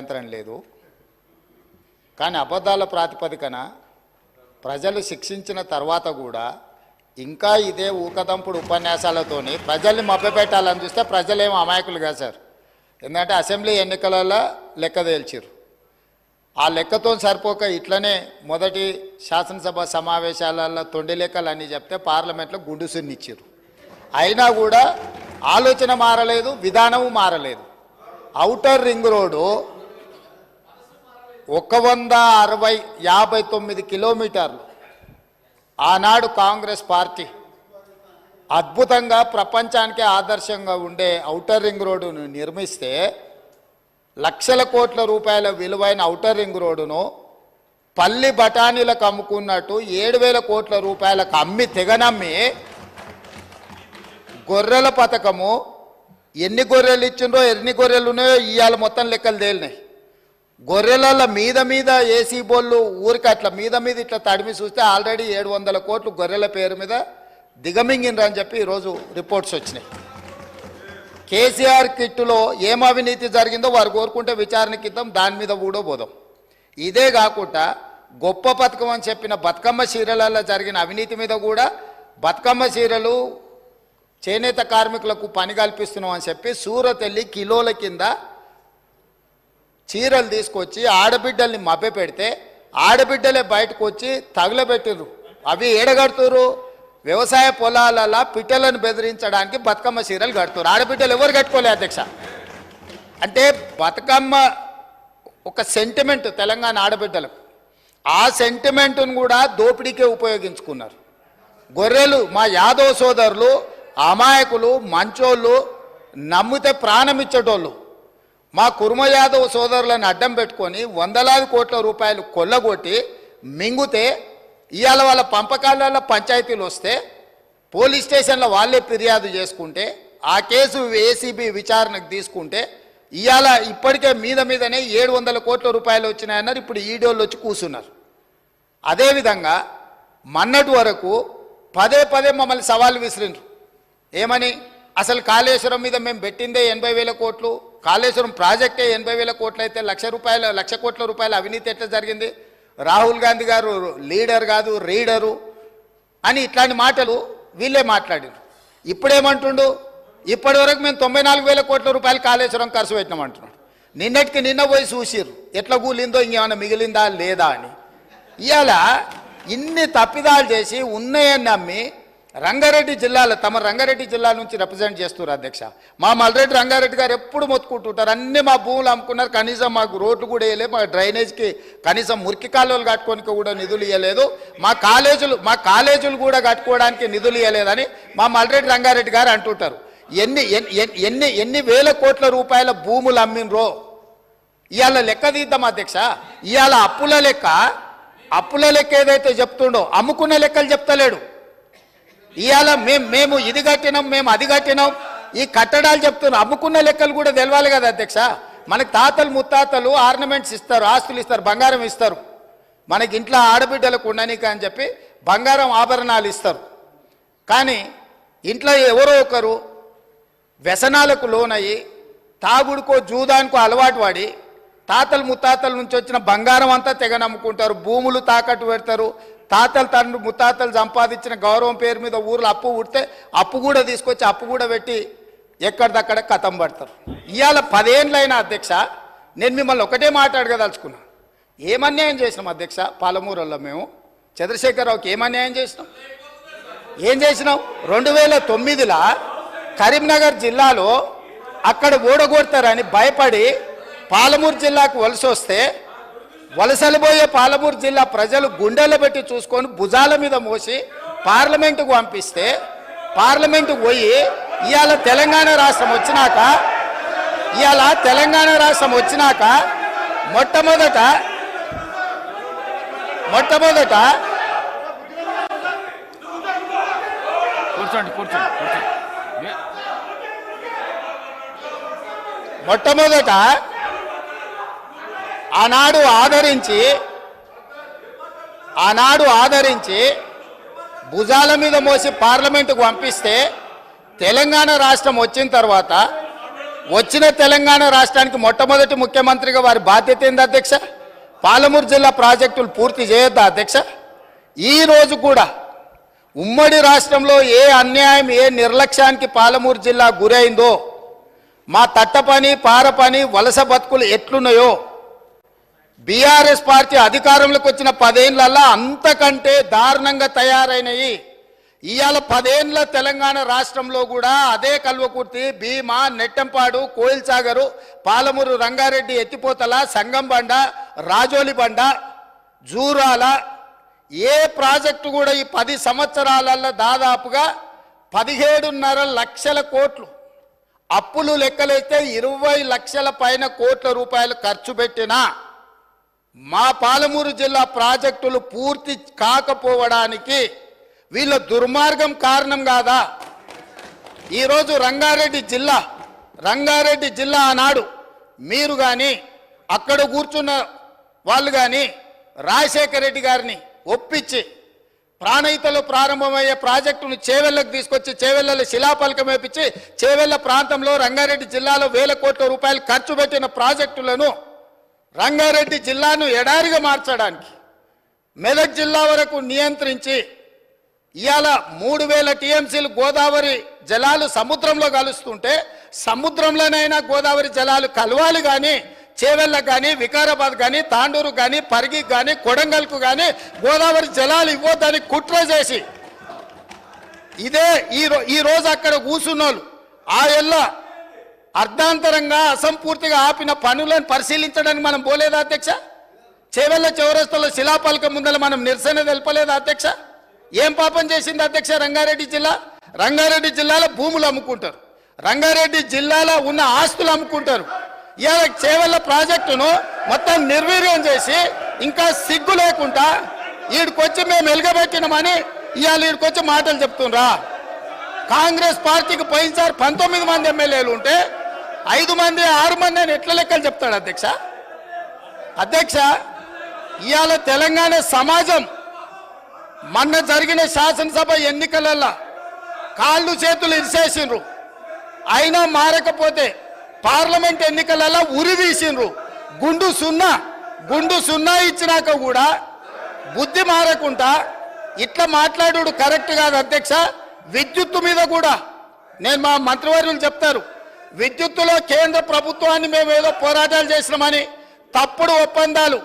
అభ్యంతరం లేదు. కానీ అబద్ధాల ప్రాతిపదికన ప్రజలు శిక్షించిన తర్వాత కూడా ఇంకా ఇదే ఊకదంపుడు ఉపన్యాసాలతోని ప్రజల్ని మభ్యపెట్టాలని చూస్తే ప్రజలేమో అమాయకులు కాదు సార్. ఎందుకంటే అసెంబ్లీ ఎన్నికలలో లెక్క తేల్చారు. ఆ లెక్కతో సరిపోక ఇట్లనే మొదటి శాసనసభ సమావేశాలలో తొండి లెక్కలు అన్నీ చెప్తే పార్లమెంట్లో గుండుసునిచ్చారు. అయినా కూడా ఆలోచన మారలేదు, విధానము మారలేదు. ఔటర్ రింగ్ రోడ్డు 159 కిలోమీటర్లు ఆనాడు కాంగ్రెస్ పార్టీ అద్భుతంగా ప్రపంచానికే ఆదర్శంగా ఉండే ఔటర్ రింగ్ రోడ్డును నిర్మిస్తే లక్షల కోట్ల రూపాయల విలువైన ఔటర్ రింగ్ రోడ్డును పల్లి బఠానీలకు అమ్ముకున్నట్టు 7,000 కోట్ల రూపాయలకు అమ్మి తెగనమ్మి గొర్రెల పథకము ఎన్ని గొర్రెలు ఇచ్చిండ్రో ఎన్ని గొర్రెలు ఉన్నాయో ఇవాళ మొత్తం లెక్కలు తేలినాయి. గొర్రెల మీద ఏసీ బోళ్ళు ఊరికి అట్లా మీద ఇట్లా తడిమి చూస్తే ఆల్రెడీ 700 కోట్లు గొర్రెల పేరు మీద దిగమింగినరని చెప్పి ఈరోజు రిపోర్ట్స్ వచ్చినాయి. కేసీఆర్ కిట్టులో ఏం అవినీతి జరిగిందో వారు కోరుకుంటే విచారణకి ఇద్దాం, దాని మీద కూడా పోదాం. ఇదే కాకుండా గొప్ప పథకం అని చెప్పిన బతుకమ్మ చీరలలో జరిగిన అవినీతి మీద కూడా బతుకమ్మ చీరలు చేనేత కార్మికులకు పని కల్పిస్తున్నాం అని చెప్పి సూరత్ వెళ్ళి కిలోల కింద చీరలు తీసుకొచ్చి ఆడబిడ్డల్ని మభ్య పెడితే ఆడబిడ్డలే బయటకు వచ్చి తగులబెట్టిర్రు. అవి ఏడగడుతురు వ్యవసాయ పొలాలలో పిట్టలను బెదిరించడానికి బతుకమ్మ చీరలు కడుతున్నారు. ఆడబిడ్డలు ఎవరు కట్టుకోలే అధ్యక్ష. అంటే బతుకమ్మ ఒక సెంటిమెంట్ తెలంగాణ ఆడబిడ్డలకు, ఆ సెంటిమెంట్ను కూడా దోపిడీకే ఉపయోగించుకున్నారు. గొర్రెలు మా యాదవ్ సోదరులు అమాయకులు, మంచోళ్ళు, నమ్మితే ప్రాణం ఇచ్చేటోళ్ళు మా కుర్మ యాదవ్ సోదరులను అడ్డం పెట్టుకొని 100,000 కోట్ల రూపాయలు కొల్లగొట్టి మింగుతే ఇవాళ వాళ్ళ పంపకాలలో పంచాయతీలు వస్తే పోలీస్ స్టేషన్లో వాళ్ళే ఫిర్యాదు చేసుకుంటే ఆ కేసు ఏసీబీ విచారణకు తీసుకుంటే ఇవాళ ఇప్పటికే మీదనే 700 కోట్ల రూపాయలు వచ్చినాయన్నారు. ఇప్పుడు ఈడోళ్ళు వచ్చి కూర్చున్నారు. అదేవిధంగా మొన్నటి వరకు పదే పదే మమ్మల్ని సవాలు విసిరిండ్రు. ఏమని? అసలు కాళేశ్వరం మీద మేము పెట్టిందే 80,000 కోట్లు, కాళేశ్వరం ప్రాజెక్టే 80,000 కోట్లు అయితే 1,00,000 కోట్ల రూపాయల అవినీతి ఎట్లా జరిగింది? రాహుల్ గాంధీ గారు లీడర్ కాదు రీడరు అని ఇట్లాంటి మాటలు వీళ్ళే మాట్లాడారు. ఇప్పుడేమంటుండు? ఇప్పటి వరకు మేము 94,000 కోట్ల రూపాయలు కాళేశ్వరం ఖర్చు పెట్టినామంటున్నాడు. నిన్నటికి నిన్న పోయి చూసిర్రు ఎట్లా కూలిందో, ఇంకేమైనా మిగిలిందా లేదా అని. ఇవాళ ఇన్ని తప్పిదాలు చేసి ఉన్నాయని నమ్మి రంగారెడ్డి జిల్లాలో తమ రంగారెడ్డి జిల్లా నుంచి రిప్రజెంట్ చేస్తున్నారు అధ్యక్ష. మా మల్రెడ్డి రంగారెడ్డి గారు ఎప్పుడు మొత్తుకుంటుంటారు, అన్నీ మా భూములు అమ్ముకున్నారు, కనీసం మాకు రోడ్లు కూడా వేయలేదు, మా డ్రైనేజ్కి కనీసం మురికి కాలువలు కట్టుకోనికి కూడా నిధులు ఇవ్వలేదు, మా కాలేజీలు కూడా కట్టుకోవడానికి నిధులు ఇవ్వలేదని మా మల్రెడ్డి రంగారెడ్డి గారు అంటుంటారు. ఎన్ని వేల కోట్ల రూపాయల భూములు అమ్మినరో ఇవాళ లెక్క తీద్దాం అధ్యక్ష. ఇవాళ అప్పుల లెక్క ఏదైతే చెప్తుండో అమ్ముకున్న లెక్కలు చెప్తలేడు. ఇవాళ మేము ఇది కట్టినాం, మేము అది కట్టినాం, ఈ కట్టడాలు చెప్తున్నాం. అమ్ముకున్న లెక్కలు కూడా తెలవాలి కదా అధ్యక్ష. మనకు తాతలు ముత్తాతలు ఆర్నమెంట్స్ ఇస్తారు, ఆస్తులు ఇస్తారు, బంగారం ఇస్తారు. మనకి ఇంట్లో ఆడబిడ్డలకు ఉండనీక అని చెప్పి బంగారం ఆభరణాలు ఇస్తారు. కానీ ఇంట్లో ఎవరో ఒకరు వ్యసనాలకు లోనయ్యి తాగుడుకో జూదానికో అలవాటు పడి తాతలు ముత్తాతల నుంచి వచ్చిన బంగారం అంతా తెగ నమ్ముకుంటారు, భూములు తాకట్టు పెడతారు. తాతలు తండ్రి ముత్తాతలు సంపాదించిన గౌరవం పేరు మీద ఊర్లో అప్పు పుడితే అప్పు కూడా తీసుకొచ్చి అప్పు కూడా పెట్టి ఎక్కడిదక్కడ కథం పడతారు. ఇవాళ 10 ఏళ్ళైనా అధ్యక్ష నేను మిమ్మల్ని ఒకటే మాట్లాడగదలుచుకున్నా. ఏం అన్యాయం చేసినాం అధ్యక్ష? పాలమూరులో మేము చంద్రశేఖరరావుకి ఏం అన్యాయం చేసినాం? 2009లో కరీంనగర్ జిల్లాలో అక్కడ ఓడగొడతారని భయపడి పాలమూరు జిల్లాకు వలస వస్తే వలసలు పోయే పాలమూరు జిల్లా ప్రజలు గుండెల్లో పెట్టి చూసుకొని భుజాల మీద మోసి పార్లమెంటుకు పంపిస్తే పార్లమెంటుకు పోయి ఇవాళ తెలంగాణ రాష్ట్రం వచ్చినాక మొట్టమొదట ఆనాడు ఆదరించి భుజాల మీద మోసి పార్లమెంటుకు పంపిస్తే తెలంగాణ రాష్ట్రం వచ్చిన తర్వాత వచ్చిన తెలంగాణ రాష్ట్రానికి మొట్టమొదటి ముఖ్యమంత్రిగా వారి బాధ్యత ఏంది అధ్యక్ష? పాలమూరు జిల్లా ప్రాజెక్టులు పూర్తి చేయొద్దా అధ్యక్ష? ఈ రోజు కూడా ఉమ్మడి రాష్ట్రంలో ఏ అన్యాయం, ఏ నిర్లక్ష్యానికి పాలమూరు జిల్లా గురైందో, మా తట్టపని, పారపని, వలస బతుకులు ఎట్లున్నాయో, బీఆర్ఎస్ పార్టీ అధికారంలోకి వచ్చిన 10 ఏళ్లలో అంతకంటే దారుణంగా తయారైనవి. ఇవాళ 10 ఏళ్ల తెలంగాణ రాష్ట్రంలో కూడా అదే కల్వకుర్తి, భీమా, నెట్టంపాడు, కోయిల్సాగరు, పాలమూరు, రంగారెడ్డి, ఎత్తిపోతల, సంగంబండ, రాజోలిబండ, జూరాల, ఏ ప్రాజెక్టు కూడా ఈ 10 సంవత్సరాలలో దాదాపుగా 17.5 లక్షల కోట్లు అప్పులు లెక్కలైతే 20 లక్షల పైన కోట్ల రూపాయలు ఖర్చు పెట్టినా మా పాలమూరు జిల్లా ప్రాజెక్టులు పూర్తి కాకపోవడానికి వీళ్ళ దుర్మార్గం కారణం కాదా? ఈరోజు రంగారెడ్డి జిల్లా ఆనాడు మీరు కానీ అక్కడ కూర్చున్న వాళ్ళు కానీ రాజశేఖర రెడ్డి గారిని ఒప్పించి ప్రాణహితలో ప్రారంభమయ్యే ప్రాజెక్టును చేవెళ్లకు తీసుకొచ్చి చేవెళ్లలో శిలాఫలకం వేపించి చేవెళ్ల ప్రాంతంలో రంగారెడ్డి జిల్లాలో వేల కోట్ల రూపాయలు ఖర్చు పెట్టిన ప్రాజెక్టులను రంగారెడ్డి జిల్లాను ఎడారిగా మార్చడానికి మెదక్ జిల్లా వరకు నియంత్రించి ఇవాళ 3000 టీఎంసీలు గోదావరి జలాలు సముద్రంలో కలుస్తుంటే సముద్రంలోనైనా గోదావరి జలాలు కలవాలి కానీ చేవెళ్ళకు కానీ వికారాబాద్ కానీ తాండూరు కానీ పరిగికి కానీ కొడంగల్కు కానీ గోదావరి జలాలు ఇవ్వద్దని కుట్ర చేసి ఇదే ఈ రోజు అక్కడ కూర్చున్నోళ్ళు ఆ ఎల్ల అర్ధాంతరంగా అసంపూర్తిగా ఆపిన పనులను పరిశీలించడానికి మనం పోలేదా అధ్యక్ష? చేవెళ్ళ చౌరస్తాలో శిలాఫలకం ముందర మనం నిరసన తెలపలేదా అధ్యక్ష? ఏం పాపం చేసింది అధ్యక్ష రంగారెడ్డి జిల్లా? రంగారెడ్డి జిల్లాలో భూములు అమ్ముకుంటారు, రంగారెడ్డి జిల్లాలో ఉన్న ఆస్తులు అమ్ముకుంటారు. ఇవాళ చేవెళ్ళ ప్రాజెక్టును మొత్తం నిర్వీర్యం చేసి ఇంకా సిగ్గు లేకుండా ఈడికొచ్చి మేము వెలుగబెట్టినామని ఇవాళ ఈడికొచ్చి మాటలు చెప్తుండ్రా? కాంగ్రెస్ పార్టీకి పోయినసారి 19 మంది ఎమ్మెల్యేలు ఉంటే 5 మంది 6 మంది అని ఎట్లా లెక్కలు చెప్తాడు అధ్యక్ష? ఇవాళ తెలంగాణ సమాజం మొన్న జరిగిన శాసనసభ ఎన్నికలలో కాళ్ళు చేతులు ఇరిసేసిండ్రు, అయినా మారకపోతే పార్లమెంట్ ఎన్నికలలో ఉరి తీసిండ్రు. గుండు సున్నా ఇచ్చినాక కూడా బుద్ధి మారకుండా ఇట్లా మాట్లాడు కరెక్ట్ కాదు అధ్యక్ష. విద్యుత్తు మీద కూడా నేను మా మంత్రివర్యులు చెప్తారు, విద్యుత్తులో కేంద్ర ప్రభుత్వాన్ని మేము ఏదో పోరాటాలు చేసినామని తప్పుడు ఒప్పందాలు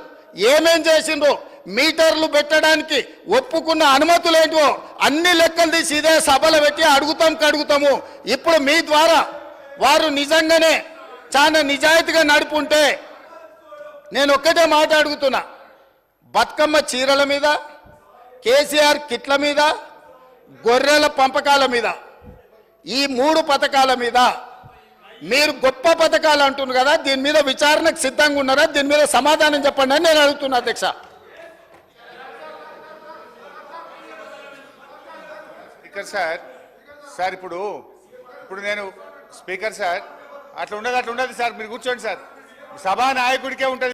ఏమేం చేసిండ్రో, మీటర్లు పెట్టడానికి ఒప్పుకున్న అనుమతులు ఏంటో అన్ని లెక్కలు తీసి ఇదే సభలు పెట్టి అడుగుతాము. ఇప్పుడు మీ ద్వారా వారు నిజంగానే చాలా నిజాయితీగా నడుపుంటే నేను ఒక్కటే మాట అడుగుతున్నా, బతుకమ్మ చీరల మీద, కేసీఆర్ కిట్ల మీద, గొర్రెల పంపకాల మీద, ఈ 3 పథకాల మీద మీరు గొప్ప పథకాలు అంటున్నారు కదా, దీని మీద విచారణకు సిద్ధంగా ఉన్నారా? దీని మీద సమాధానం చెప్పండి అని నేను అడుగుతున్నా అధ్యక్ష. స్పీకర్ సార్ ఇప్పుడు నేను స్పీకర్ సార్ అట్లా ఉండదు సార్, మీరు కూర్చోండి సార్, సభా నాయకుడికే ఉంటుంది.